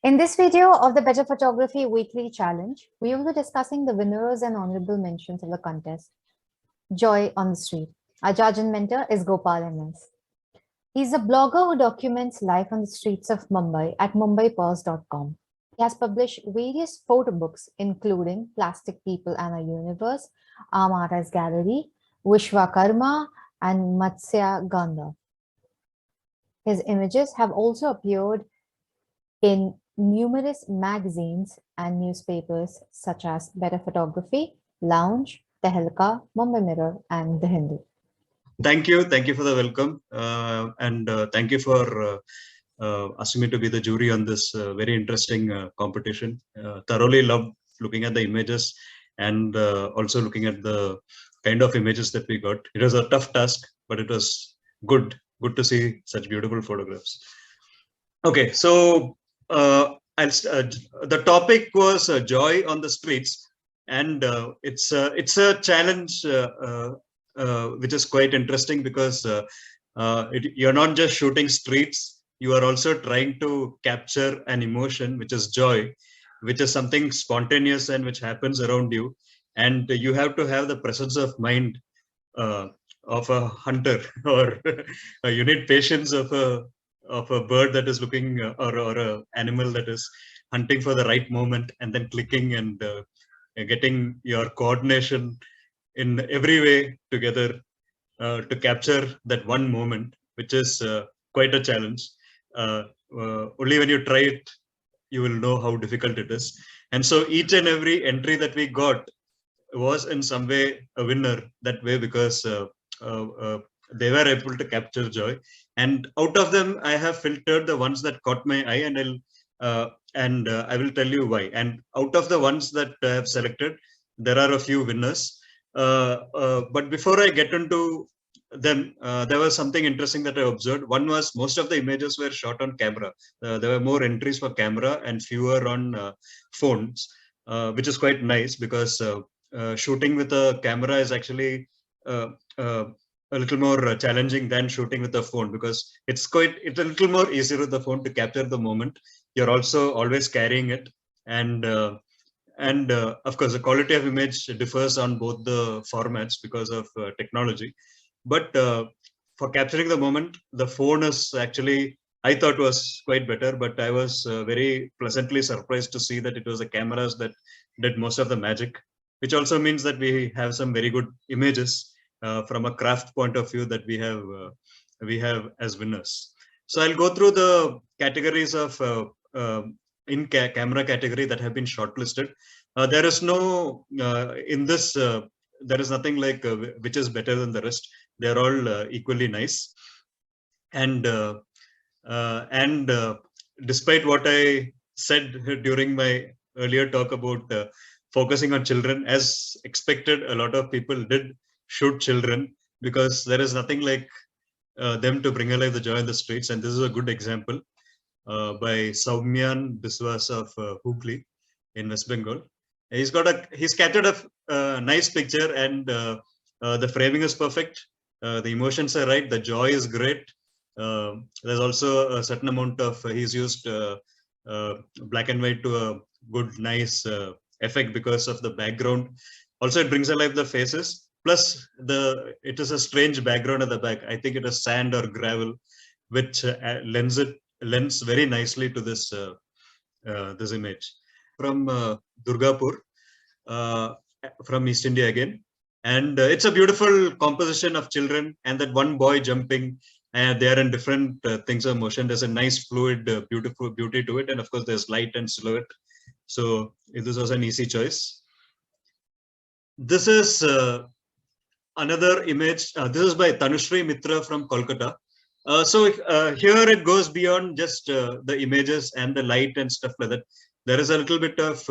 In this video of the Better Photography Weekly Challenge, we will be discussing the winners and honorable mentions of the contest. Joy on the Street. Our judge and mentor is Gopal M S. He's a blogger who documents life on the streets of Mumbai at mumbaipearls.com. He has published various photo books, including Plastic People and a Universe, Amara's Gallery, Vishwakarma, and Matsya Gandha. His images have also appeared in numerous magazines and newspapers such as Better Photography, Lounge, Tehelka, Mumbai Mirror, and The Hindu. Thank you for the welcome, and thank you for asking me to be the jury on this very interesting competition. Thoroughly loved looking at the images and also looking at the kind of images that we got. It was a tough task, but it was good to see such beautiful photographs. Okay, so the topic was joy on the streets, and it's a challenge which is quite interesting because you're not just shooting streets, you are also trying to capture an emotion, which is joy, which is something spontaneous and which happens around you, and you have to have the presence of mind of a hunter, or you need patience of a bird that is looking, or a animal that is hunting for the right moment, and then clicking and getting your coordination in every way together to capture that one moment, which is quite a challenge. Only when you try it, you will know how difficult it is. And so each and every entry that we got was in some way a winner that way, because they were able to capture joy. And out of them, I have filtered the ones that caught my eye, and I will tell you why. And out of the ones that I have selected, there are a few winners. But before I get into them, there was something interesting that I observed. One was most of the images were shot on camera. There were more entries for camera and fewer on phones, which is quite nice, because shooting with a camera is actually a little more challenging than shooting with a phone, because it's a little more easier with the phone to capture the moment. You're also always carrying it, and of course the quality of image differs on both the formats because of technology. But for capturing the moment, the phone is actually, I thought, was quite better, but I was very pleasantly surprised to see that it was the cameras that did most of the magic, which also means that we have some very good images from a craft point of view that we have as winners. So I'll go through the categories of camera category that have been shortlisted. There is no in this there is nothing like which is better than the rest. They're all equally nice, and despite what I said during my earlier talk about focusing on children, as expected, a lot of people did shoot children, because there is nothing like them to bring alive the joy in the streets. And this is a good example by Soumyan Biswas of Hooghly in West Bengal. He's captured a nice picture, and the framing is perfect. The emotions are right. The joy is great. There's also a certain amount of he's used black and white to a good, nice effect because of the background. Also, it brings alive the faces. Plus, it is a strange background at the back. I think it is sand or gravel, which lends very nicely to this this image. From Durgapur, from East India again. And it's a beautiful composition of children, and that one boy jumping, and they are in different things of motion. There's a nice fluid, beautiful beauty to it. And of course, there's light and silhouette. So this was an easy choice. This is another image. This is by Tanushri Mitra from Kolkata. Here it goes beyond just the images and the light and stuff like that. There is a little bit of,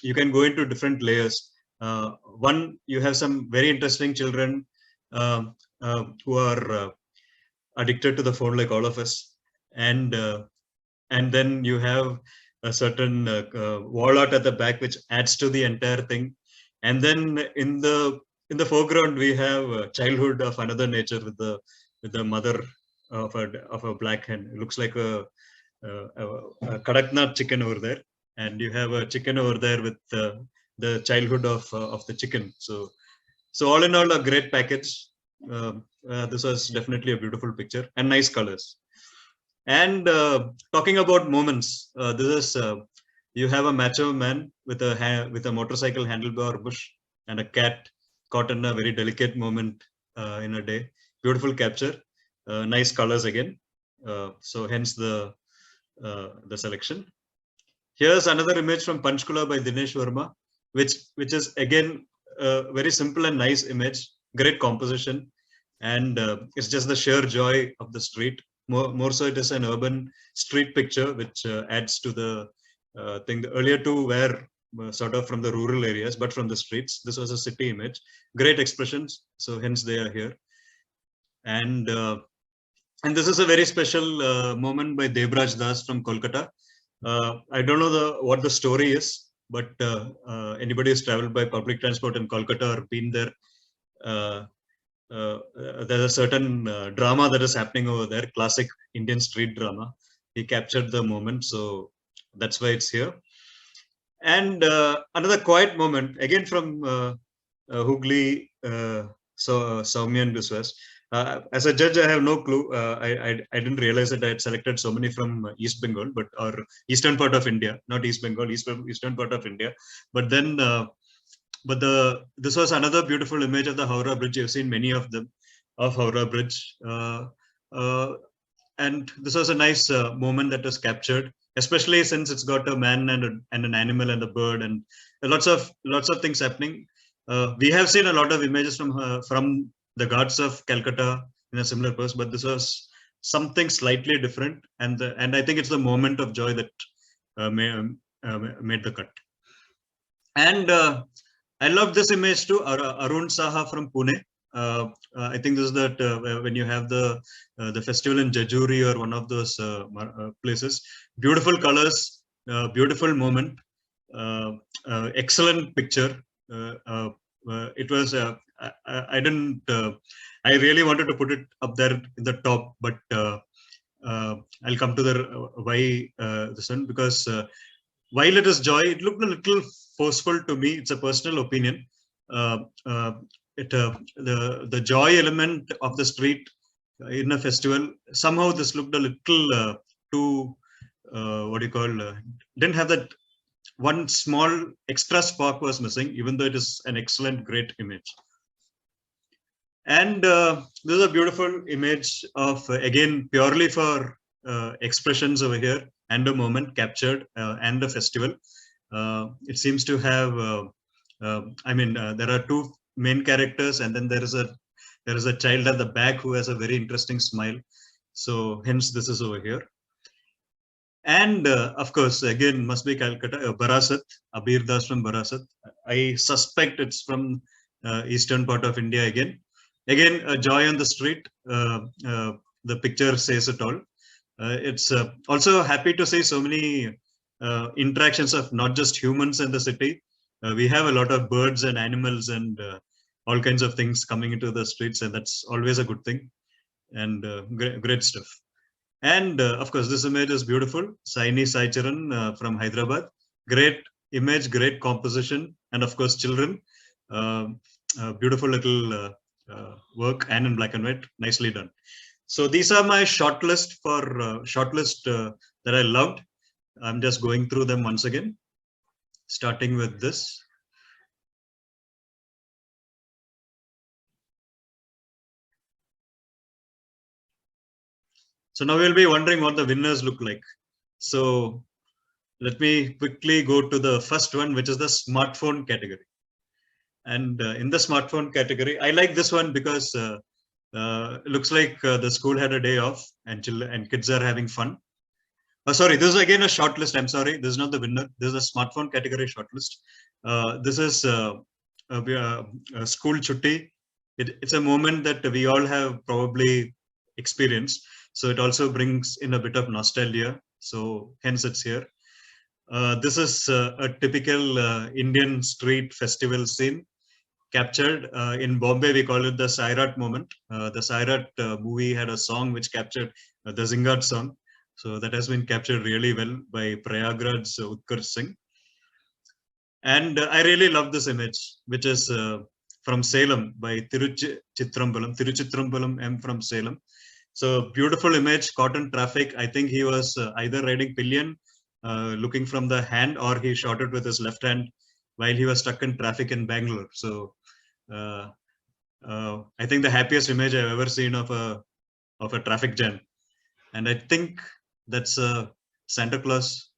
you can go into different layers. One, you have some very interesting children who are addicted to the phone like all of us. And then you have a certain wall art at the back, which adds to the entire thing. And then in the foreground, we have childhood of another nature with the mother of a black hen. It looks like a Kadaknath chicken over there, and you have a chicken over there with the childhood of the chicken. So all in all, a great package. This was definitely a beautiful picture and nice colors. And talking about moments, this is you have a macho man with a motorcycle handlebar bush and a cat caught in a very delicate moment in a day. Beautiful capture, nice colors again. So hence the selection. Here's another image from Panchkula by Dinesh Verma, which is again a very simple and nice image, great composition, and it's just the sheer joy of the street. More so, it is an urban street picture, which adds to the thing. The earlier two were sort of from the rural areas, but from the streets. This was a city image. Great expressions, so hence they are here. And this is a very special moment by Debraj Das from Kolkata. I don't know what the story is, but anybody who's traveled by public transport in Kolkata or been there, there's a certain drama that is happening over there, classic Indian street drama. He captured the moment, so that's why it's here. And another quiet moment, again from Hooghly, Soumya and Biswas. As a judge, I have no clue. I didn't realize that I had selected so many from East Bengal, or eastern part of India, not East Bengal, eastern part of India. But then, this was another beautiful image of the Howrah Bridge. You've seen many of them of Howrah Bridge, and this was a nice moment that was captured, especially since it's got a man and an animal and a bird and lots of things happening. We have seen a lot of images from the Ghats of Calcutta in a similar pose, but this was something slightly different, and I think it's the moment of joy that made the cut. And I love this image too, Arun Saha from Pune. I think this is that when you have the festival in Jejuri or one of those places, beautiful colors, beautiful moment, excellent picture. It was I didn't I really wanted to put it up there in the top, but I'll come to the why this one, because while it is joy, it looked a little forceful to me. It's a personal opinion. The joy element of the street in a festival, somehow this looked a little too what do you call, didn't have that one small extra spark was missing, even though it is an excellent, great image. And this is a beautiful image of, again, purely for expressions over here and a moment captured and a festival. It seems to have, there are two main characters, and then there is a child at the back who has a very interesting smile. So hence this is over here. And of course, again, must be Calcutta, Barasat, Abir Das from Barasat. I suspect it's from eastern part of India again. Again, a joy on the street. The picture says it all. It's also happy to see so many interactions of not just humans in the city. We have a lot of birds and animals and all kinds of things coming into the streets, and that's always a good thing. And great stuff. And of course, this image is beautiful. Saini Saicharan from Hyderabad. Great image, great composition, and of course, children. Beautiful little work, and in black and white, nicely done. So these are my shortlist that I loved. I'm just going through them once again, starting with this. So now we'll be wondering what the winners look like. So let me quickly go to the first one, which is the smartphone category. And in the smartphone category, I like this one because it looks like the school had a day off and kids are having fun. Sorry, this is again a shortlist. I'm sorry, this is not the winner. This is a smartphone category shortlist. This is a school chutti. It's a moment that we all have probably experienced. So it also brings in a bit of nostalgia. So hence it's here. This is a typical Indian street festival scene captured. In Bombay, we call it the Sairat moment. The Sairat movie had a song which captured the Zingat song. So that has been captured really well by Prayagraj's Utkarsh Singh. And I really love this image, which is from Salem by Tiruchitrambalam M from Salem. So beautiful image, caught in traffic. I think he was either riding pillion, looking from the hand, or he shot it with his left hand while he was stuck in traffic in Bangalore. So I think the happiest image I've ever seen of a traffic jam. And I think that's Santa Claus.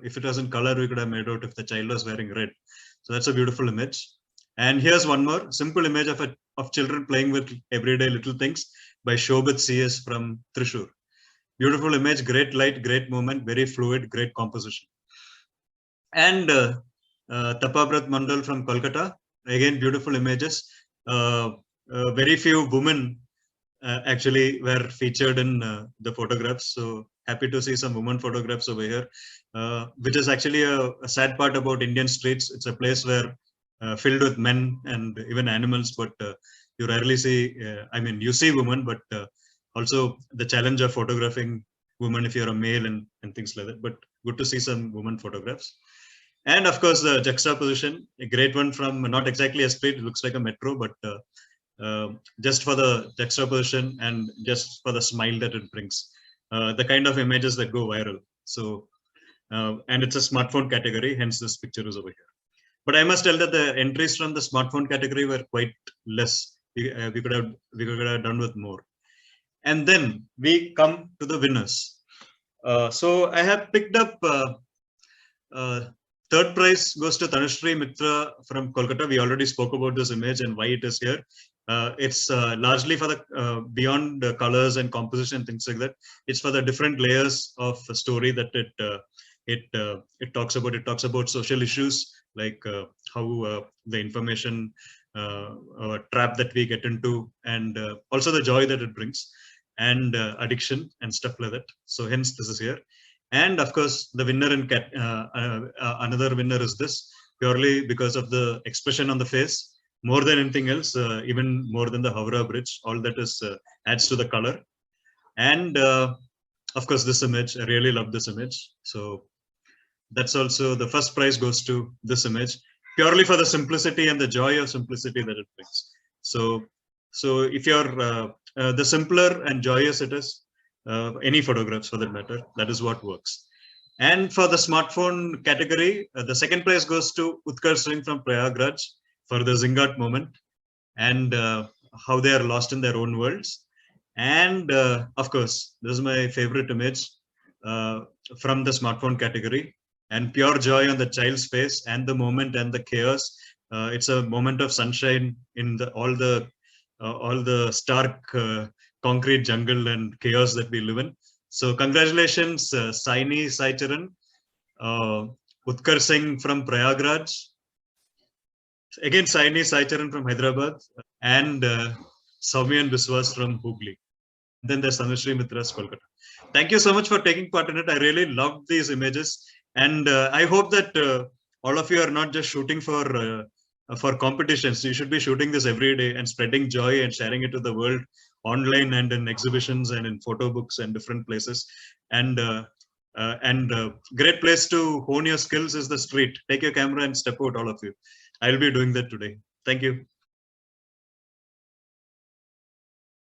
If it was in color, we could have made out if the child was wearing red. So that's a beautiful image. And here's one more simple image of children playing with everyday little things by Shobit CS from Thrissur. Beautiful image, great light, great movement, very fluid, great composition. And Tapabrat Mandal from Kolkata, again beautiful images. Very few women actually were featured in the photographs. So happy to see some women photographs over here, which is actually a sad part about Indian streets. It's a place where filled with men and even animals, but you rarely see, I mean, you see women, but also the challenge of photographing women if you're a male and things like that. But good to see some women photographs. And of course, the juxtaposition, a great one from not exactly a street, it looks like a metro, but just for the juxtaposition and just for the smile that it brings, the kind of images that go viral. So, and it's a smartphone category, hence this picture is over here. But I must tell that the entries from the smartphone category were quite less. We could have done with more. And then we come to the winners. So I have picked up third prize goes to Tanushree Mitra from Kolkata. We already spoke about this image and why it is here. It's largely for the beyond the colors and composition, things like that. It's for the different layers of a story that it talks about. It talks about social issues like how the information trap that we get into, and also the joy that it brings, and addiction and stuff like that. So hence this is here. And of course, the winner in another winner is this, purely because of the expression on the face, more than anything else, even more than the Howrah Bridge. All that is adds to the color. And of course, this image, I really love this image. So that's also the first prize goes to this image, purely for the simplicity and the joy of simplicity that it brings. So if you're the simpler and joyous it is, any photographs for that matter, that is what works. And for the smartphone category, the second prize goes to Utkarsh Singh from Prayagraj for the Zingat moment and how they are lost in their own worlds. And of course, this is my favorite image from the smartphone category, and pure joy on the child's face and the moment and the chaos. It's a moment of sunshine in all the stark concrete jungle and chaos that we live in. So congratulations, Saini Saicharan, Utkar Singh from Prayagraj, again Saini Saicharan from Hyderabad, and Soumyan Biswas from Hooghly. Then there's Tanushree Mitra's Kolkata. Thank you so much for taking part in it. I really loved these images, and I hope that all of you are not just shooting for competitions. You should be shooting this every day and spreading joy and sharing it to the world online and in exhibitions and in photo books and different places. And great place to hone your skills is the street. Take your camera and step out, all of you. I'll be doing that today. Thank you.